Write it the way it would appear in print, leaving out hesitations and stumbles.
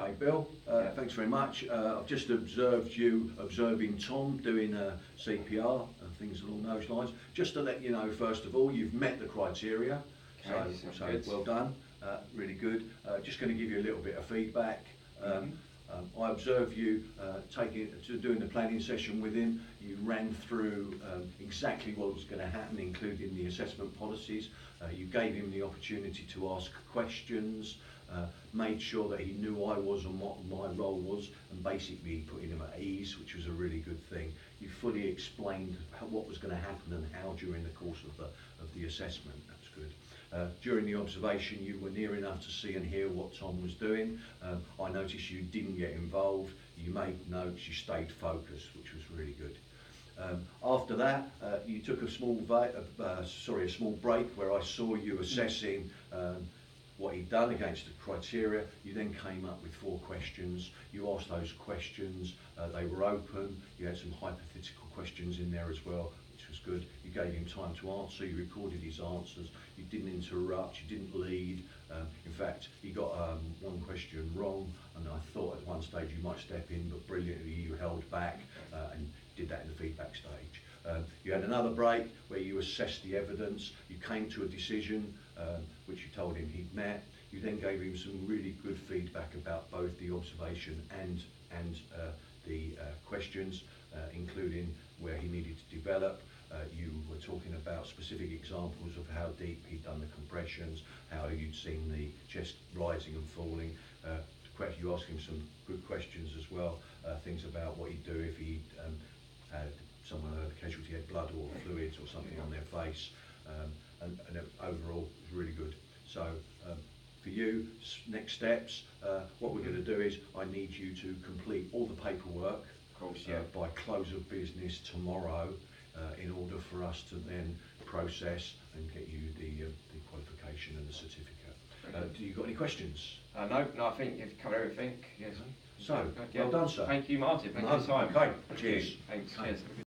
Okay, Bill, thanks very much. I've just observed you observing Tom doing CPR and things along those lines. Just to let you know, first of all, you've met the criteria, Okay, so well done, really good. Just going to give you a little bit of feedback. I observed you doing the planning session with him. You ran through exactly what was going to happen, including the assessment policies. You gave him the opportunity to ask questions, made sure that he knew I was and what my role was, and basically putting him at ease, which was a really good thing. You fully explained what was going to happen and how during the course of the assessment. That's good. During the observation, you were near enough to see and hear what Tom was doing. I noticed you didn't get involved. You made notes. You stayed focused, which was really good. After that, you took a small break where I saw you assessing what he'd done against the criteria. You then came up with 4 questions. You asked those questions. They were open. You had some hypothetical questions in there as well, which was good. You gave him time to answer. You recorded his answers. You didn't interrupt. You didn't lead. In fact, he got one question wrong, and I thought at one stage you might step in, but brilliantly you held back and did that in the feedback stage. You had another break where you assessed the evidence. You came to a decision which you told him he'd met. You then gave him some really good feedback about both the observation and the questions, including where he needed to develop. You were talking about specific examples of how deep he'd done the compressions, how you'd seen the chest rising and falling. You asked him some good questions as well, things about what he'd do if he had someone, a casualty had blood or fluids or something on their face, and overall it was really good. So for you, next steps, what we're going to do is I need you to complete all the paperwork by close of business tomorrow, in order for us to then process and get you the qualification and the certificate. Do you got any questions? No, I think you've covered everything. Yes. So, well done, sir. Thank you, Martyn. Thank you for your time. Okay, cheers. Thanks. Cheers.